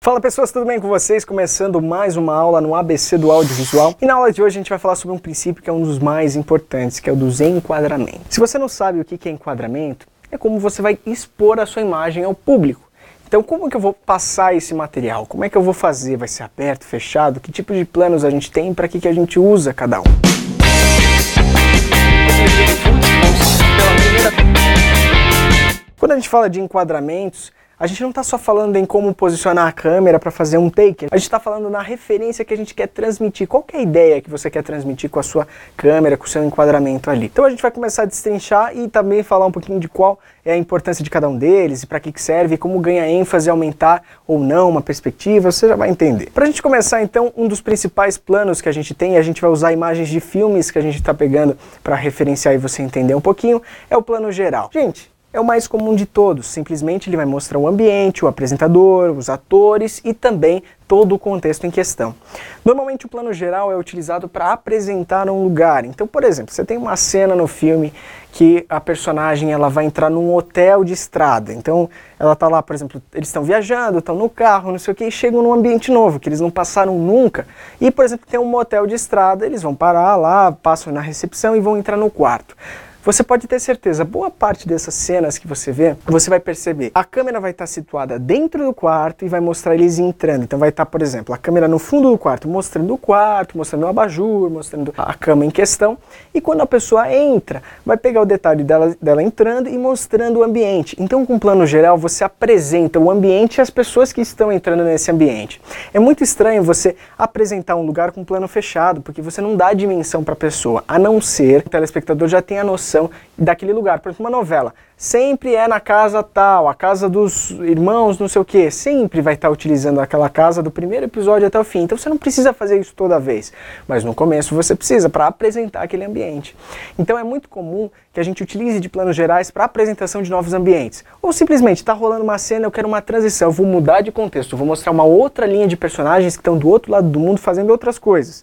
Fala pessoas, tudo bem com vocês? Começando mais uma aula no ABC do audiovisual. E na aula de hoje a gente vai falar sobre um princípio que é um dos mais importantes, que é o dos enquadramentos. Se você não sabe o que é enquadramento, é como você vai expor a sua imagem ao público. Então como que eu vou passar esse material? Como é que eu vou fazer? Vai ser aberto, fechado? Que tipo de planos a gente tem? Para que a gente usa cada um? Quando a gente fala de enquadramentos, a gente não está só falando em como posicionar a câmera para fazer um take, a gente está falando na referência que a gente quer transmitir. Qual que é a ideia que você quer transmitir com a sua câmera, com o seu enquadramento ali? Então a gente vai começar a destrinchar e também falar um pouquinho de qual é a importância de cada um deles e para que serve, como ganha ênfase, aumentar ou não uma perspectiva, você já vai entender. Para a gente começar então, um dos principais planos que a gente tem, a gente vai usar imagens de filmes que a gente está pegando para referenciar e você entender um pouquinho, é o plano geral. Gente, é o mais comum de todos, simplesmente ele vai mostrar o ambiente, o apresentador, os atores e também todo o contexto em questão. Normalmente o plano geral é utilizado para apresentar um lugar. Então, por exemplo, você tem uma cena no filme que a personagem ela vai entrar num hotel de estrada. Então, ela está lá, por exemplo, eles estão viajando, estão no carro, não sei o que, e chegam num ambiente novo, que eles não passaram nunca. E, por exemplo, tem um motel de estrada, eles vão parar lá, passam na recepção e vão entrar no quarto. Você pode ter certeza, boa parte dessas cenas que você vê, você vai perceber. A câmera vai estar situada dentro do quarto e vai mostrar eles entrando. Então vai estar, por exemplo, a câmera no fundo do quarto, mostrando o quarto, mostrando o abajur, mostrando a cama em questão. E quando a pessoa entra, vai pegar o detalhe dela entrando e mostrando o ambiente. Então, com o plano geral, você apresenta o ambiente e as pessoas que estão entrando nesse ambiente. É muito estranho você apresentar um lugar com plano fechado, porque você não dá dimensão para a pessoa, a não ser que o telespectador já tenha noção daquele lugar. Por exemplo, uma novela sempre é na casa tal, a casa dos irmãos, não sei o que, sempre vai estar utilizando aquela casa do primeiro episódio até o fim. Então você não precisa fazer isso toda vez, mas no começo você precisa para apresentar aquele ambiente. Então é muito comum que a gente utilize de planos gerais para apresentação de novos ambientes. Ou simplesmente está rolando uma cena, eu quero uma transição, eu vou mudar de contexto, eu vou mostrar uma outra linha de personagens que estão do outro lado do mundo fazendo outras coisas.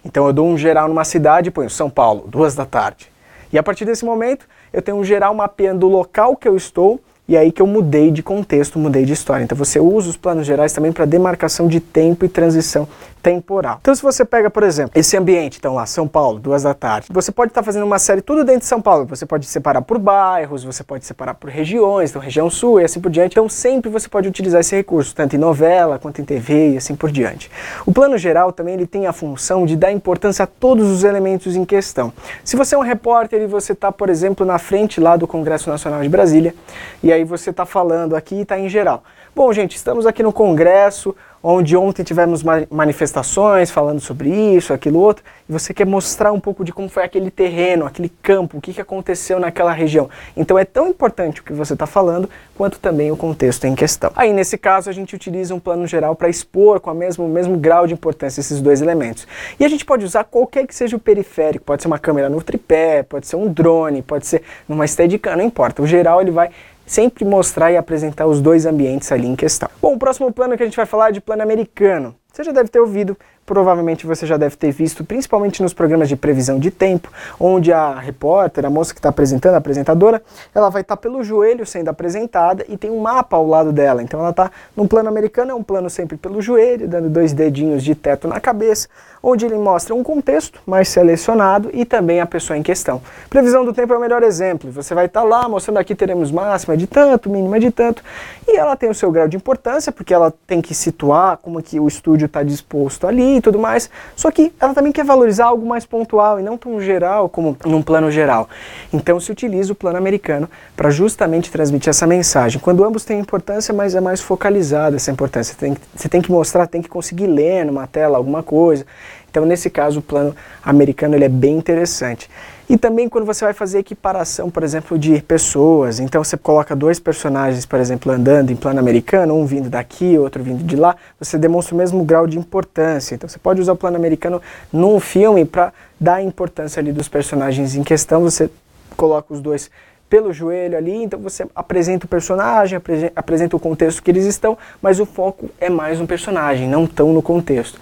Então eu dou um geral numa cidade e ponho São Paulo, 14h. E a partir desse momento, eu tenho um geral mapeando o local que eu estou e aí que eu mudei de contexto, mudei de história. Então você usa os planos gerais também para demarcação de tempo e transição temporal. Então se você pega, por exemplo, esse ambiente, então lá, São Paulo, 14h, você pode estar fazendo uma série tudo dentro de São Paulo, você pode separar por bairros, você pode separar por regiões, então região sul e assim por diante. Então sempre você pode utilizar esse recurso, tanto em novela quanto em TV e assim por diante. O plano geral também ele tem a função de dar importância a todos os elementos em questão. Se você é um repórter e você está, por exemplo, na frente lá do Congresso Nacional de Brasília, e aí você está falando aqui e está em geral. Bom, gente, estamos aqui no Congresso, onde ontem tivemos manifestações falando sobre isso, aquilo outro, e você quer mostrar um pouco de como foi aquele terreno, aquele campo, o que aconteceu naquela região. Então é tão importante o que você está falando, quanto também o contexto em questão. Aí, nesse caso, a gente utiliza um plano geral para expor com o mesmo grau de importância esses dois elementos. E a gente pode usar qualquer que seja o periférico, pode ser uma câmera no tripé, pode ser um drone, pode ser numa Steadicam, não importa. O geral, ele vai sempre mostrar e apresentar os dois ambientes ali em questão. Bom, o próximo plano que a gente vai falar é de plano americano. Você já deve ter ouvido, provavelmente você já deve ter visto, principalmente nos programas de previsão de tempo, onde a repórter, a moça que está apresentando, a apresentadora, ela vai estar pelo joelho sendo apresentada e tem um mapa ao lado dela. Então ela está num plano americano, é um plano sempre pelo joelho, dando 2 dedinhos de teto na cabeça, onde ele mostra um contexto mais selecionado e também a pessoa em questão. Previsão do tempo é o melhor exemplo. Você vai estar lá mostrando aqui teremos máxima de tanto, mínima de tanto, e ela tem o seu grau de importância, porque ela tem que situar como que o estúdio está disposto ali e tudo mais, só que ela também quer valorizar algo mais pontual e não tão geral como num plano geral. Então se utiliza o plano americano para justamente transmitir essa mensagem. Quando ambos têm importância, mas é mais focalizada essa importância. Você tem que mostrar, tem que conseguir ler numa tela alguma coisa. Então nesse caso o plano americano ele é bem interessante. E também quando você vai fazer equiparação, por exemplo, de pessoas, então você coloca 2 personagens, por exemplo, andando em plano americano, um vindo daqui, outro vindo de lá, você demonstra o mesmo grau de importância. Então você pode usar o plano americano num filme para dar a importância ali dos personagens em questão, você coloca os 2 pelo joelho ali, então você apresenta o personagem, apresenta o contexto que eles estão, mas o foco é mais no personagem, não tão no contexto.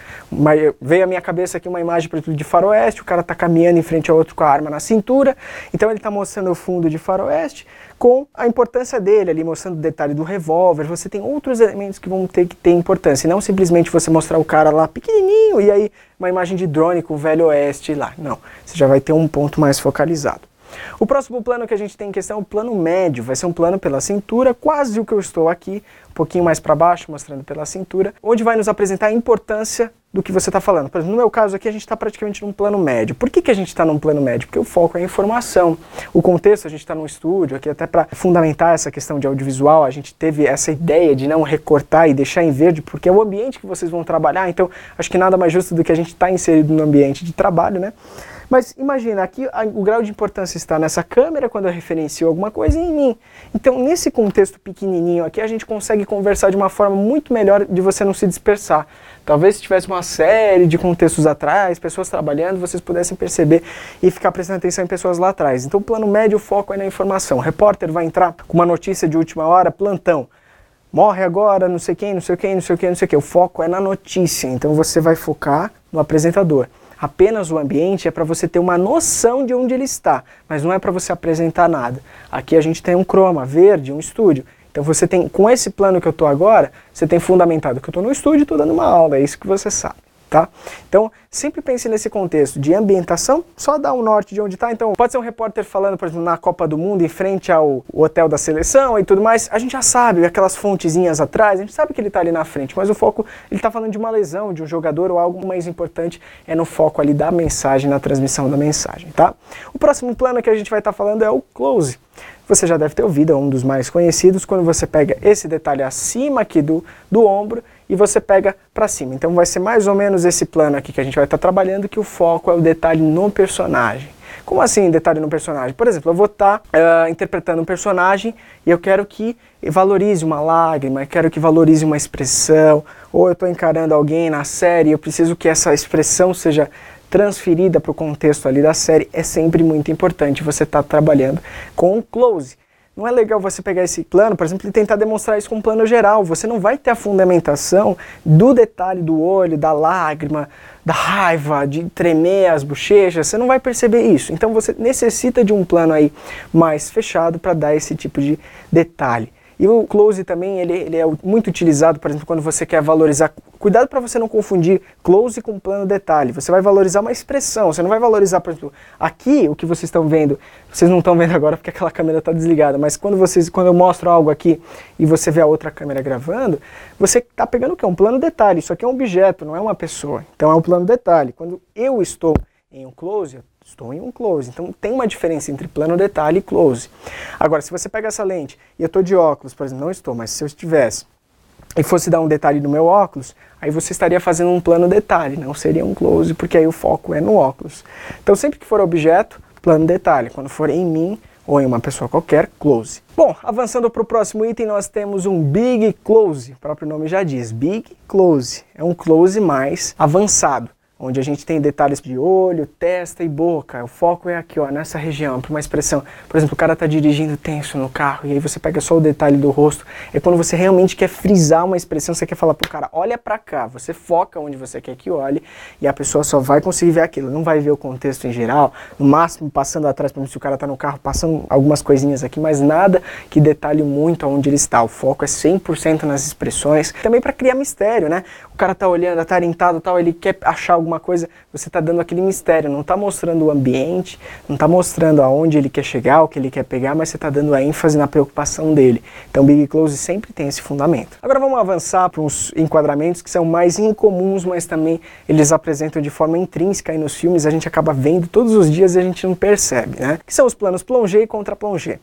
Veio à minha cabeça aqui uma imagem, por exemplo, de faroeste, o cara está caminhando em frente ao outro com a arma na cintura, então ele está mostrando o fundo de faroeste com a importância dele ali, mostrando o detalhe do revólver. Você tem outros elementos que vão ter que ter importância, e não simplesmente você mostrar o cara lá pequenininho e aí uma imagem de drone com o Velho Oeste lá, não, você já vai ter um ponto mais focalizado. O próximo plano que a gente tem em questão é o plano médio, vai ser um plano pela cintura, quase o que eu estou aqui, um pouquinho mais para baixo, mostrando pela cintura, onde vai nos apresentar a importância do que você está falando. Por exemplo, no meu caso aqui, a gente está praticamente num plano médio. Por que a gente está num plano médio? Porque o foco é a informação. O contexto, a gente está num estúdio, aqui até para fundamentar essa questão de audiovisual, a gente teve essa ideia de não recortar e deixar em verde, porque é o ambiente que vocês vão trabalhar, então acho que nada mais justo do que a gente estar inserido no ambiente de trabalho, né? Mas imagina, aqui o grau de importância está nessa câmera quando eu referencio alguma coisa e em mim. Então, nesse contexto pequenininho aqui, a gente consegue conversar de uma forma muito melhor de você não se dispersar. Talvez se tivesse uma série de contextos atrás, pessoas trabalhando, vocês pudessem perceber e ficar prestando atenção em pessoas lá atrás. Então, o plano médio, o foco é na informação. O repórter vai entrar com uma notícia de última hora, plantão. Morre agora, não sei quem, não sei quem, não sei o quem, não sei o quem. O foco é na notícia, então você vai focar no apresentador. Apenas o ambiente é para você ter uma noção de onde ele está, mas não é para você apresentar nada. Aqui a gente tem um croma verde, um estúdio. Então você tem, com esse plano que eu estou agora, você tem fundamentado que eu estou no estúdio e estou dando uma aula, é isso que você sabe. Tá? Então, sempre pense nesse contexto de ambientação, só dá um norte de onde está. Então, pode ser um repórter falando, por exemplo, na Copa do Mundo, em frente ao hotel da seleção e tudo mais. A gente já sabe, aquelas fontezinhas atrás, a gente sabe que ele está ali na frente, mas o foco, ele está falando de uma lesão, de um jogador ou algo mais importante, é no foco ali da mensagem, na transmissão da mensagem, tá? O próximo plano que a gente vai estar falando é o close. Você já deve ter ouvido, é um dos mais conhecidos, quando você pega esse detalhe acima aqui do ombro e você pega para cima. Então vai ser mais ou menos esse plano aqui que a gente vai estar trabalhando, que o foco é o detalhe no personagem. Como assim detalhe no personagem? Por exemplo, eu vou estar interpretando um personagem e eu quero que valorize uma lágrima, eu quero que valorize uma expressão, ou eu estou encarando alguém na série e eu preciso que essa expressão seja transferida para o contexto ali da série. É sempre muito importante você estar trabalhando com close. Não é legal você pegar esse plano, por exemplo, e tentar demonstrar isso com um plano geral. Você não vai ter a fundamentação do detalhe do olho, da lágrima, da raiva, de tremer as bochechas. Você não vai perceber isso. Então você necessita de um plano aí mais fechado para dar esse tipo de detalhe. E o close também, ele é muito utilizado, por exemplo, quando você quer valorizar. Cuidado para você não confundir close com plano detalhe. Você vai valorizar uma expressão, você não vai valorizar, por exemplo, aqui o que vocês estão vendo. Vocês não estão vendo agora porque aquela câmera está desligada, mas quando eu mostro algo aqui e você vê a outra câmera gravando, você está pegando o que? Um plano detalhe. Isso aqui é um objeto, não é uma pessoa. Então é um plano detalhe. Quando eu estou em um close, estou em um close. Então tem uma diferença entre plano detalhe e close. Agora, se você pega essa lente e eu estou de óculos, por exemplo, não estou, mas se eu estivesse e fosse dar um detalhe no meu óculos, aí você estaria fazendo um plano detalhe, não seria um close, porque aí o foco é no óculos. Então sempre que for objeto, plano detalhe. Quando for em mim ou em uma pessoa qualquer, close. Bom, avançando para o próximo item, nós temos um Big Close. O próprio nome já diz, Big Close. É um close mais avançado, onde a gente tem detalhes de olho, testa e boca. O foco é aqui, ó, nessa região, para uma expressão. Por exemplo, o cara está dirigindo tenso no carro e aí você pega só o detalhe do rosto. É quando você realmente quer frisar uma expressão, você quer falar pro cara, olha para cá. Você foca onde você quer que olhe e a pessoa só vai conseguir ver aquilo. Não vai ver o contexto em geral, no máximo passando atrás, por exemplo, se o cara está no carro, passando algumas coisinhas aqui, mas nada que detalhe muito aonde ele está. O foco é 100% nas expressões. Também para criar mistério, né? O cara tá olhando, atarentado, tal, ele quer achar alguma coisa, você tá dando aquele mistério, não tá mostrando o ambiente, não tá mostrando aonde ele quer chegar, o que ele quer pegar, mas você tá dando a ênfase na preocupação dele. Então Big Close sempre tem esse fundamento. Agora vamos avançar para uns enquadramentos que são mais incomuns, mas também eles apresentam de forma intrínseca aí nos filmes, a gente acaba vendo todos os dias e a gente não percebe, né? Que são os planos plongé e contra-plongé.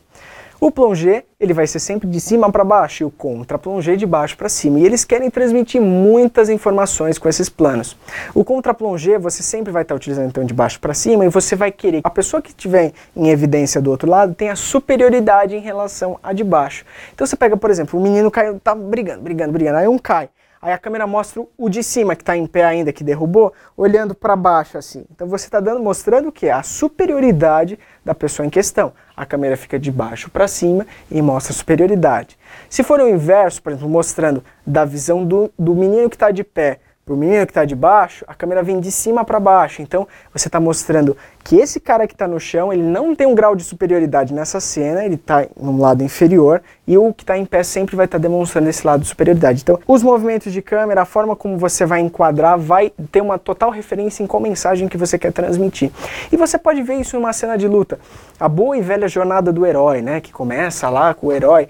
O plongé, ele vai ser sempre de cima para baixo e o contra-plongé de baixo para cima. E eles querem transmitir muitas informações com esses planos. O contra-plongé você sempre vai estar utilizando então de baixo para cima e você vai querer que a pessoa que estiver em evidência do outro lado tenha superioridade em relação a de baixo. Então você pega, por exemplo, o menino caiu, tá brigando, aí um cai. Aí a câmera mostra o de cima, que está em pé ainda, que derrubou, olhando para baixo assim. Então você está mostrando o quê? A superioridade da pessoa em questão. A câmera fica de baixo para cima e mostra a superioridade. Se for o inverso, por exemplo, mostrando da visão do menino que está de pé para o menino que está de baixo, a câmera vem de cima para baixo. Então você está mostrando que esse cara que está no chão, ele não tem um grau de superioridade nessa cena, ele está no lado inferior, e o que está em pé sempre vai estar demonstrando esse lado de superioridade. Então os movimentos de câmera, a forma como você vai enquadrar, vai ter uma total referência em qual mensagem que você quer transmitir. E você pode ver isso numa cena de luta. A boa e velha jornada do herói, né, que começa lá com o herói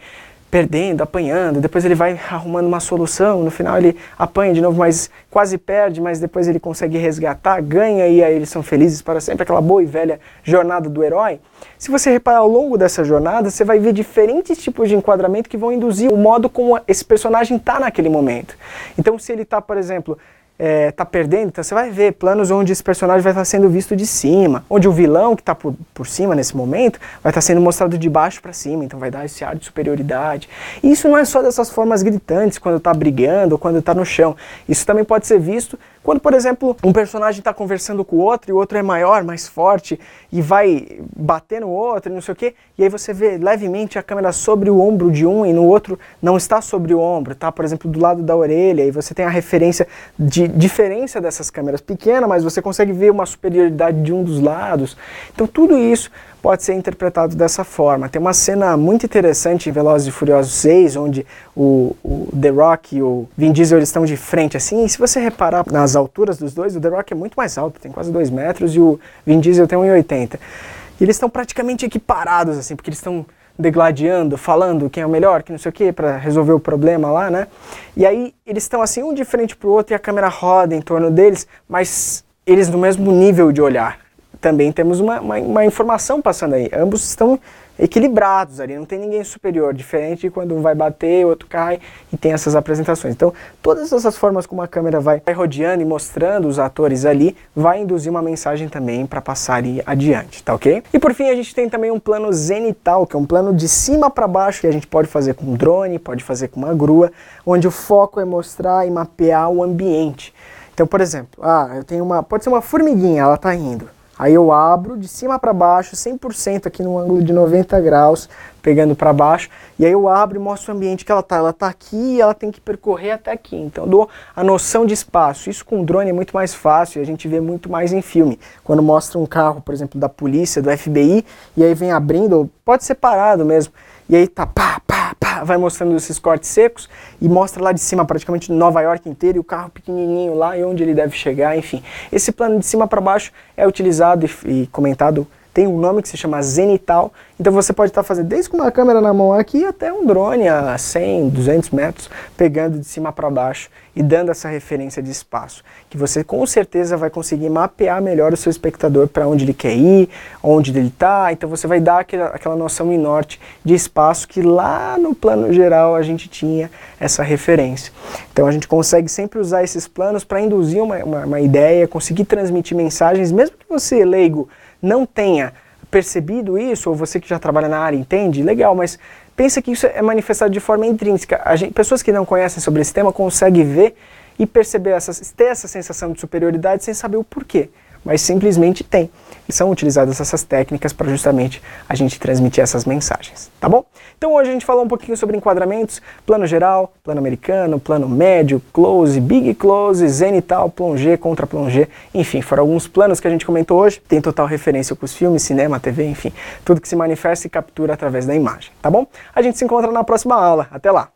perdendo, apanhando, depois ele vai arrumando uma solução, no final ele apanha de novo, mas quase perde, mas depois ele consegue resgatar, ganha e aí eles são felizes para sempre, aquela boa e velha jornada do herói. Se você reparar ao longo dessa jornada, você vai ver diferentes tipos de enquadramento que vão induzir o modo como esse personagem está naquele momento. Então se ele está, por exemplo, tá perdendo, então você vai ver planos onde esse personagem vai estar sendo visto de cima, onde o vilão que está por cima nesse momento vai estar sendo mostrado de baixo para cima, então vai dar esse ar de superioridade. E isso não é só dessas formas gritantes, quando está brigando ou quando está no chão. Isso também pode ser visto quando, por exemplo, um personagem está conversando com o outro e o outro é maior, mais forte e vai bater no outro e não sei o quê, e aí você vê levemente a câmera sobre o ombro de um e no outro não está sobre o ombro, tá, por exemplo, do lado da orelha, e você tem a referência de diferença dessas câmeras pequena, mas você consegue ver uma superioridade de um dos lados. Então tudo isso pode ser interpretado dessa forma. Tem uma cena muito interessante em Velozes e Furiosos 6, onde o The Rock e o Vin Diesel eles estão de frente assim, e se você reparar nas alturas dos dois, o The Rock é muito mais alto, tem quase 2 metros, e o Vin Diesel tem 1,80. E eles estão praticamente equiparados, assim, porque eles estão degladiando, falando quem é o melhor, que não sei o que, para resolver o problema lá, né? E aí eles estão assim, um de frente pro outro, e a câmera roda em torno deles, mas eles no mesmo nível de olhar. Também temos uma informação passando aí. Ambos estão equilibrados ali, não tem ninguém superior, diferente de quando um vai bater, o outro cai e tem essas apresentações. Então, todas essas formas como a câmera vai rodeando e mostrando os atores ali, vai induzir uma mensagem também para passar ali adiante, tá ok? E por fim, a gente tem também um plano zenital, que é um plano de cima para baixo, que a gente pode fazer com um drone, pode fazer com uma grua, onde o foco é mostrar e mapear o ambiente. Então, por exemplo, eu tenho pode ser uma formiguinha, ela está indo. Aí eu abro de cima para baixo, 100% aqui no ângulo de 90 graus, pegando para baixo, e aí eu abro e mostro o ambiente que ela tá. Ela tá aqui e ela tem que percorrer até aqui. Então eu dou a noção de espaço. Isso com drone é muito mais fácil e a gente vê muito mais em filme. Quando mostra um carro, por exemplo, da polícia, do FBI, e aí vem abrindo, pode ser parado mesmo, e aí tá vai mostrando esses cortes secos e mostra lá de cima praticamente Nova York inteira e o carro pequenininho lá e onde ele deve chegar, enfim. Esse plano de cima para baixo é utilizado e comentado, tem um nome que se chama zenital, então você pode estar fazendo desde com uma câmera na mão aqui até um drone a 100, 200 metros, pegando de cima para baixo e dando essa referência de espaço, que você com certeza vai conseguir mapear melhor o seu espectador para onde ele quer ir, onde ele está, então você vai dar aquela noção em norte de espaço que lá no plano geral a gente tinha essa referência. Então a gente consegue sempre usar esses planos para induzir uma ideia, conseguir transmitir mensagens, mesmo que você, leigo, não tenha percebido isso, ou você que já trabalha na área entende, legal, mas pensa que isso é manifestado de forma intrínseca. Pessoas que não conhecem sobre esse tema conseguem ver e perceber, ter essa sensação de superioridade sem saber o porquê, mas simplesmente tem. E são utilizadas essas técnicas para justamente a gente transmitir essas mensagens, tá bom? Então hoje a gente falou um pouquinho sobre enquadramentos, plano geral, plano americano, plano médio, close, big close, zenital, plongé, contra plongé, enfim, foram alguns planos que a gente comentou hoje, tem total referência com os filmes, cinema, TV, enfim, tudo que se manifesta e captura através da imagem, tá bom? A gente se encontra na próxima aula, até lá!